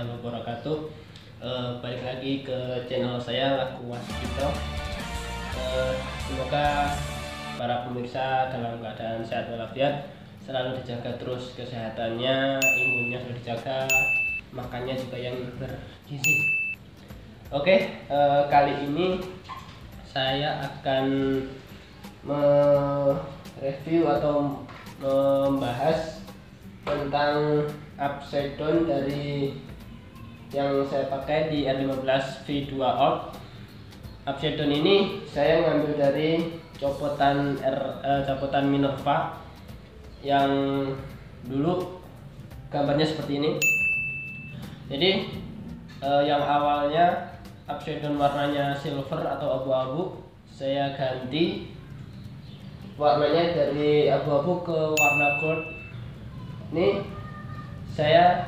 warahmatullahi wabarakatuh. Balik lagi ke channel saya Laku Waskito. Semoga para pemirsa dalam keadaan sehat walafiat, selalu dijaga terus kesehatannya, imunnya sudah dijaga, makannya juga yang bergizi. Oke, kali ini saya akan mereview atau membahas tentang upside down dari yang saya pakai di R15 V2 Orb. Upside down ini saya ngambil dari copotan Minerva yang dulu gambarnya seperti ini. Jadi yang awalnya upside down warnanya silver atau abu-abu, saya ganti warnanya dari abu-abu ke warna gold. Ini saya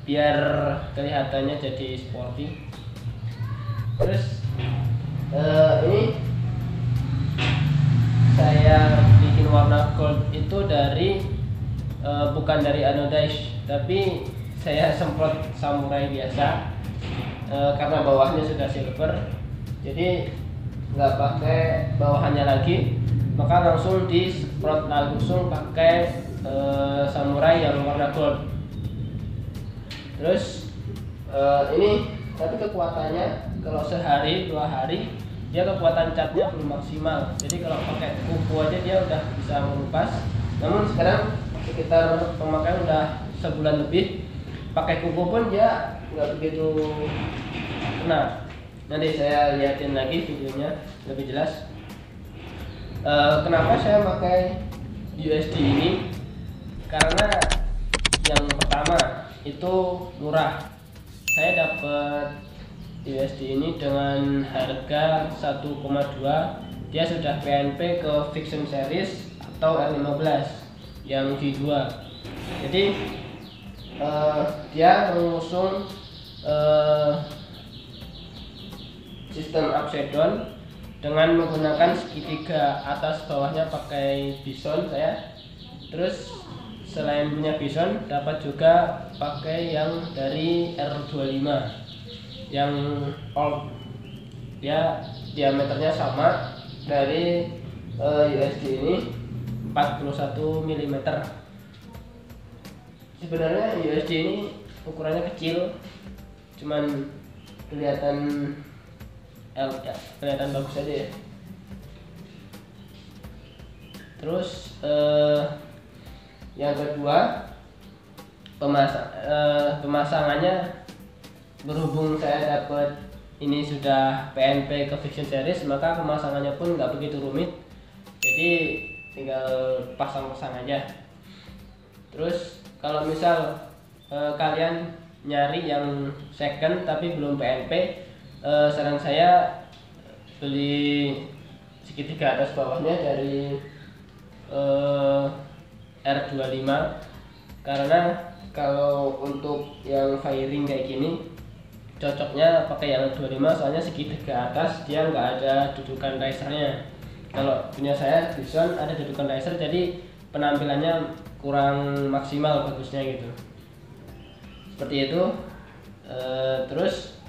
biar kelihatannya jadi sporty. Terus ini saya bikin warna gold itu dari bukan dari anodize, tapi saya semprot samurai biasa, karena bawahnya sudah silver, jadi nggak pakai bawahannya lagi, maka langsung disemprot langsung pakai samurai yang warna gold. Terus ini tapi kekuatannya kalau sehari 2 hari dia kekuatan catnya belum maksimal. Jadi kalau pakai kuku aja dia udah bisa mengupas. Namun sekarang sekitar pemakaian udah sebulan lebih, pakai kuku pun dia nggak begitu kena. Nanti saya lihatin lagi videonya lebih jelas. Kenapa saya pakai USD ini? Karena yang pertama itu murah. Saya dapat USD ini dengan harga 1,2. Dia sudah PNP ke Fiction Series atau R15 yang V2. Jadi dia mengusung sistem upside down dengan menggunakan segitiga, atas bawahnya pakai bison saya. Terus selain punya bison, dapat juga pakai yang dari R25 yang Orb. Dia diameternya sama dari USD ini 41 mm. Sebenarnya USD ini ukurannya kecil, cuman kelihatan kelihatan bagus aja ya. Terus yang kedua, pemasangannya, berhubung saya dapat ini sudah PNP ke Fiction Series, maka pemasangannya pun nggak begitu rumit, jadi tinggal pasang-pasang aja. Terus kalau misal kalian nyari yang second tapi belum PNP, saran saya beli segitiga atas bawahnya dari R25, karena kalau untuk yang firing kayak gini cocoknya pakai yang R25, soalnya segitiga atas dia nggak ada dudukan risernya. Kalau punya saya Bison ada dudukan riser, jadi penampilannya kurang maksimal bagusnya gitu. Seperti itu. Terus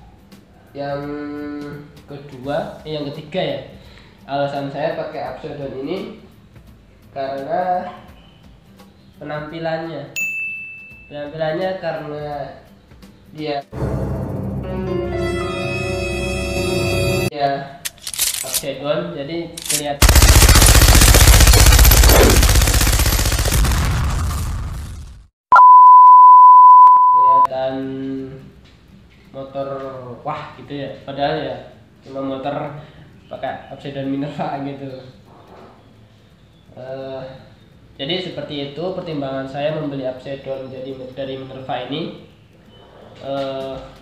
yang kedua, yang ketiga ya, alasan saya pakai upside down ini karena penampilannya karena dia upside down, jadi kelihatan motor wah gitu ya, padahal ya cuma motor pakai upside down Minerva gitu. Jadi seperti itu pertimbangan saya membeli upside down jadi dari Minerva ini.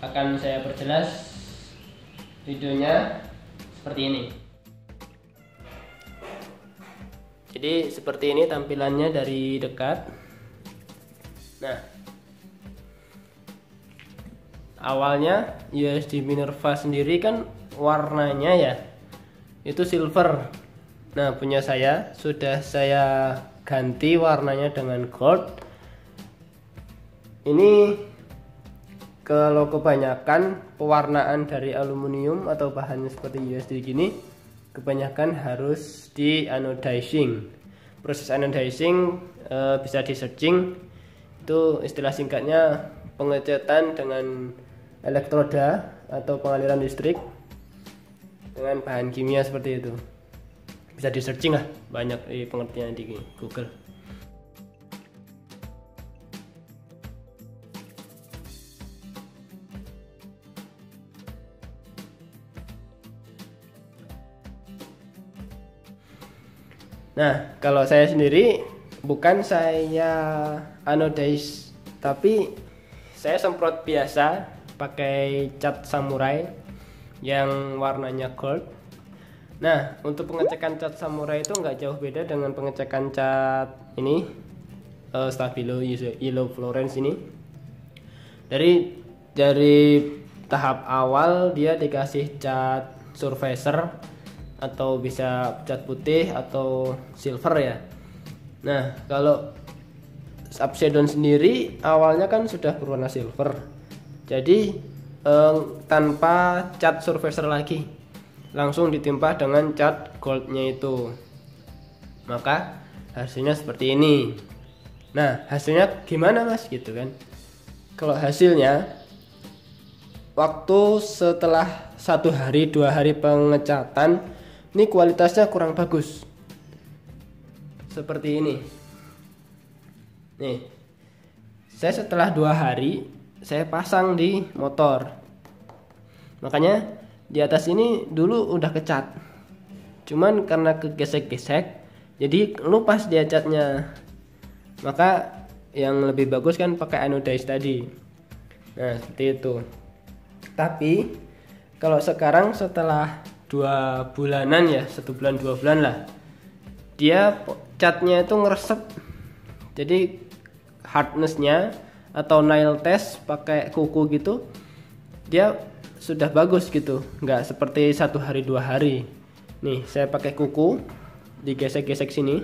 Akan saya perjelas videonya seperti ini. Jadi seperti ini tampilannya dari dekat. Nah, awalnya USD Minerva sendiri kan warnanya ya itu silver. Nah, punya saya sudah saya ganti warnanya dengan gold. Ini kalau kebanyakan pewarnaan dari aluminium atau bahannya seperti USD gini, kebanyakan harus di anodizing. Proses anodizing bisa di searching, itu istilah singkatnya pengecatan dengan elektroda atau pengaliran listrik dengan bahan kimia seperti itu. Bisa di searching lah, banyak pengertian di Google. Nah, kalau saya sendiri bukan saya anodize, tapi saya semprot biasa pakai cat samurai yang warnanya gold. Nah, untuk pengecekan cat samurai itu nggak jauh beda dengan pengecekan cat ini, Stabilo Yellow Florence ini. Dari tahap awal dia dikasih cat surfacer atau bisa cat putih atau silver ya. Nah, kalau Upside Down sendiri awalnya kan sudah berwarna silver, jadi tanpa cat surfacer lagi, langsung ditimpa dengan cat goldnya itu, maka hasilnya seperti ini. Nah, hasilnya gimana mas gitu kan? Kalau hasilnya waktu setelah 1 hari 2 hari pengecatan, ini kualitasnya kurang bagus seperti ini nih. Saya setelah 2 hari saya pasang di motor, makanya di atas ini dulu udah kecat, cuman karena kegesek-gesek jadi lupas dia catnya. Maka yang lebih bagus kan pakai anodize tadi. Nah, seperti itu. Tapi kalau sekarang setelah 2 bulanan ya, 1 bulan 2 bulan lah, dia catnya itu ngeresep. Jadi hardnessnya atau nail test pakai kuku gitu, dia sudah bagus gitu, nggak seperti 1 hari 2 hari. Nih saya pakai kuku, digesek-gesek sini,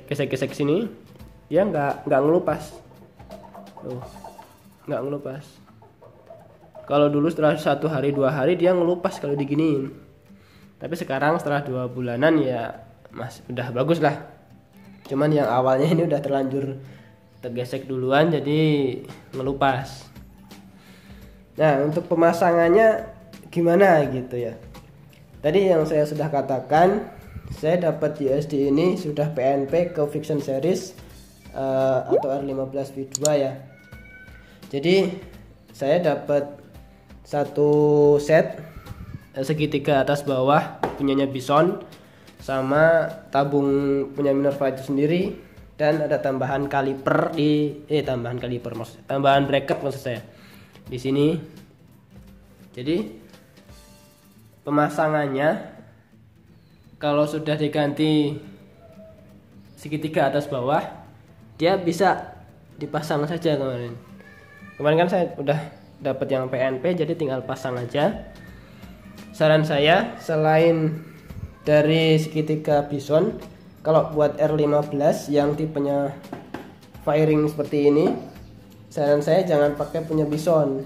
gesek-gesek sini, dia nggak ngelupas. Tuh, nggak ngelupas. Kalau dulu setelah 1 hari 2 hari dia ngelupas kalau diginiin. Tapi sekarang setelah 2 bulanan ya mas udah bagus lah. Cuman yang awalnya ini udah terlanjur tergesek duluan jadi ngelupas. Nah, untuk pemasangannya gimana gitu ya. Tadi yang saya sudah katakan, saya dapat USD ini sudah PNP ke Fiction Series atau R15 V2 ya. Jadi saya dapat 1 set segitiga atas bawah punyanya Bison, sama tabung punya Minerva itu sendiri, dan ada tambahan kaliper tambahan bracket maksud saya di sini. Jadi pemasangannya kalau sudah diganti segitiga atas bawah, dia bisa dipasang saja. Kemarin kan saya udah dapat yang PNP, jadi tinggal pasang aja. Saran saya, selain dari segitiga Bison, kalau buat R15 yang tipenya firing seperti ini, saran saya jangan pakai punya Bison,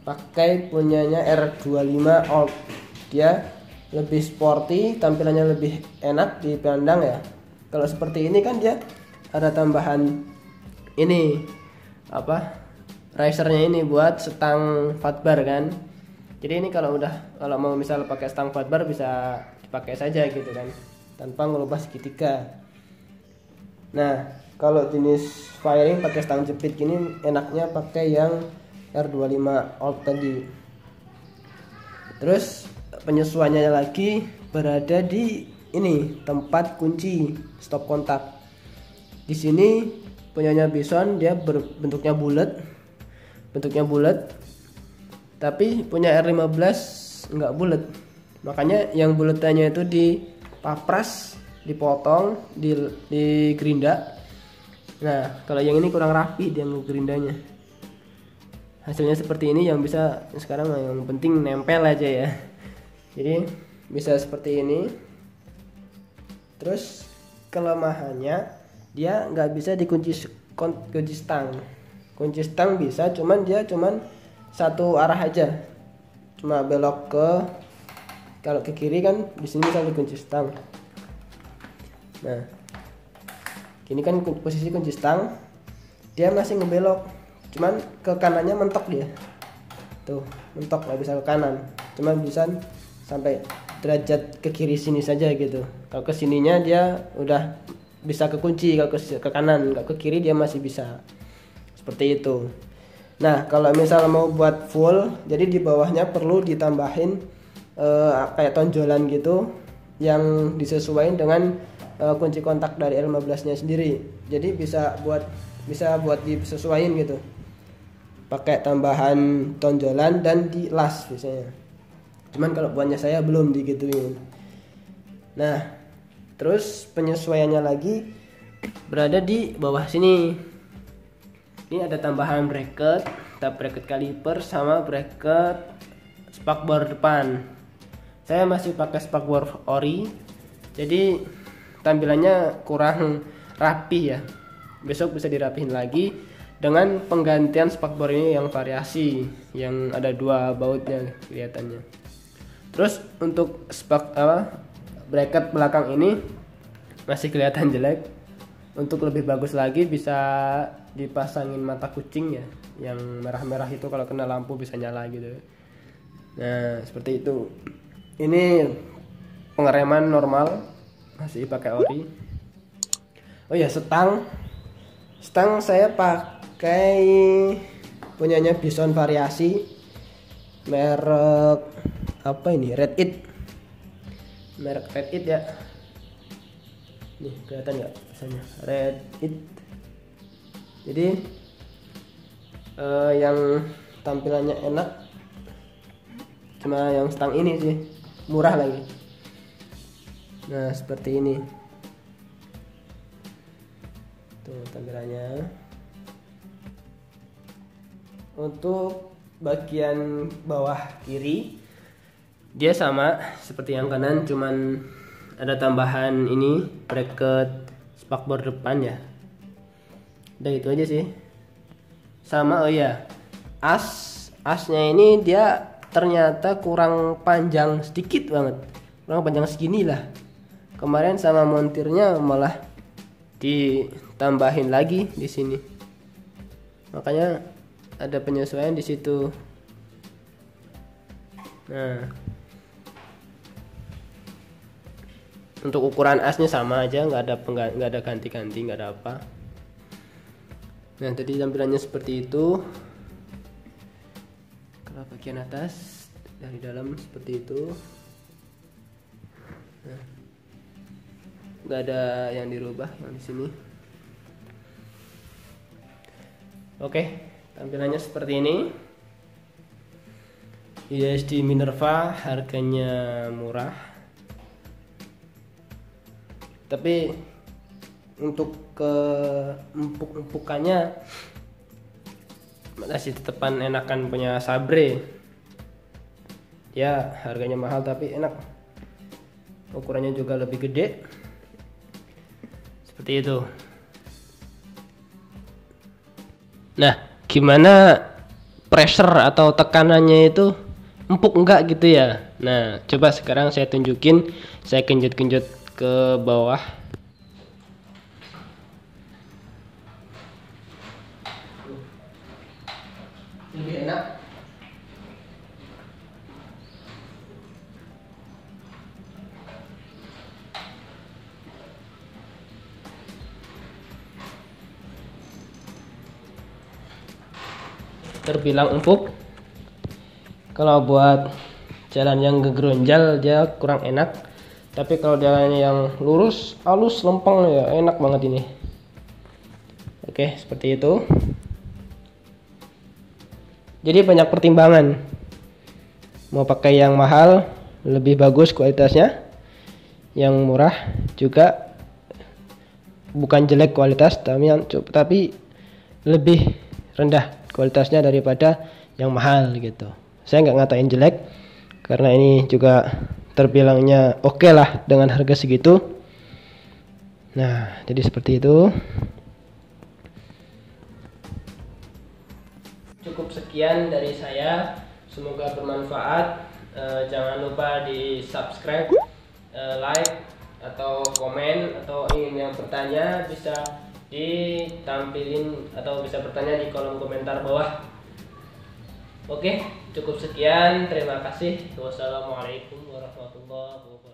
pakai punyanya R25 Alt. Dia lebih sporty, tampilannya lebih enak dipandang ya. Kalau seperti ini kan dia ada tambahan ini risernya ini buat stang fatbar kan. Jadi ini kalau mau misal pakai stang fatbar bisa dipakai saja gitu kan, tanpa ngerubah segitiga. Nah, kalau jenis firing pakai stang jepit gini enaknya pakai yang R25 Alt tadi. Terus penyesuaiannya lagi berada di ini tempat kunci stop kontak. Di sini punyanya Bison dia bentuknya bulat, tapi punya R15 nggak bulat. Makanya yang bulatannya itu dipapras, dipotong, di gerinda. Nah, kalau yang ini kurang rapi dia ngegerindanya. Hasilnya seperti ini. Yang bisa sekarang yang penting nempel aja ya. Jadi bisa seperti ini. Terus kelemahannya dia nggak bisa dikunci stang. Kunci stang bisa, cuman dia satu arah aja, cuma belok kalau ke kiri kan di sini bisa kunci stang. Nah, ini kan posisi kunci stang, dia masih ngebelok, cuman ke kanannya mentok dia. Tuh, mentok, nggak bisa ke kanan, cuman bisa sampai derajat ke kiri sini saja gitu. Kalau ke sininya dia udah bisa kekunci, kalau ke kanan, kalau ke kiri dia masih bisa. Seperti itu. Nah, kalau misal mau buat full, jadi di bawahnya perlu ditambahin kayak tonjolan gitu yang disesuaikan dengan kunci kontak dari L15-nya sendiri. Jadi bisa buat disesuaikan gitu. Pakai tambahan tonjolan dan dilas biasanya. Cuman kalau buatnya saya belum digituin. Nah, terus penyesuaiannya lagi berada di bawah sini. Ini ada tambahan bracket, tab bracket kaliper sama bracket spakbor depan. Saya masih pakai spakbor ori, jadi tampilannya kurang rapi ya. Besok bisa dirapihin lagi dengan penggantian spakbor ini yang variasi, yang ada 2 bautnya kelihatannya. Terus untuk bracket belakang ini masih kelihatan jelek. Untuk lebih bagus lagi bisa dipasangin mata kucing ya, yang merah-merah itu kalau kena lampu bisa nyala gitu. Nah, seperti itu. Ini pengereman normal, masih pakai ori. Oh ya, stang saya pakai punyanya Bison variasi, merek apa ini, Red It, merek Red It ya. Nih, kelihatan nggak misalnya Red It. Jadi yang tampilannya enak cuma yang stang ini sih, murah lagi. Nah, seperti ini tuh tampilannya. Untuk bagian bawah kiri dia sama seperti yang kanan, cuman ada tambahan ini bracket spakbor depan ya. Udah itu aja sih. Sama, oh ya, asnya ini dia ternyata kurang panjang sedikit banget, kurang panjang segini lah. Kemarin sama montirnya malah ditambahin lagi di sini, makanya ada penyesuaian di situ. Nah, untuk ukuran asnya sama aja, nggak ada ganti-ganti, nggak ada apa. Nah, tadi tampilannya seperti itu. Kalau bagian atas dari dalam seperti itu. Nah, nggak ada yang dirubah yang di sini. Oke, tampilannya seperti ini. USD Minerva harganya murah, tapi untuk ke empuk-empukannya masih tetepan enakan punya Sabre ya. Harganya mahal tapi enak, ukurannya juga lebih gede. Seperti itu. Nah, gimana pressure atau tekanannya itu empuk enggak gitu ya. Nah, coba sekarang saya tunjukin, saya genjot-genjot ke bawah. Lebih enak. Terbilang empuk. Kalau buat jalan yang gegeronjal dia kurang enak, tapi kalau jalannya yang lurus, halus, lempeng ya enak banget ini. Oke, seperti itu. Jadi banyak pertimbangan. Mau pakai yang mahal lebih bagus kualitasnya, yang murah juga bukan jelek kualitas, tapi lebih rendah kualitasnya daripada yang mahal gitu. Saya nggak ngatain jelek, karena ini juga terbilangnya oke lah dengan harga segitu. Nah, jadi seperti itu. cukup sekian dari saya, semoga bermanfaat. Jangan lupa di subscribe, like atau komen, atau ingin yang bertanya bisa ditampilin atau bisa bertanya di kolom komentar bawah. Oke, cukup sekian, terima kasih. Wassalamualaikum warahmatullahi wabarakatuh.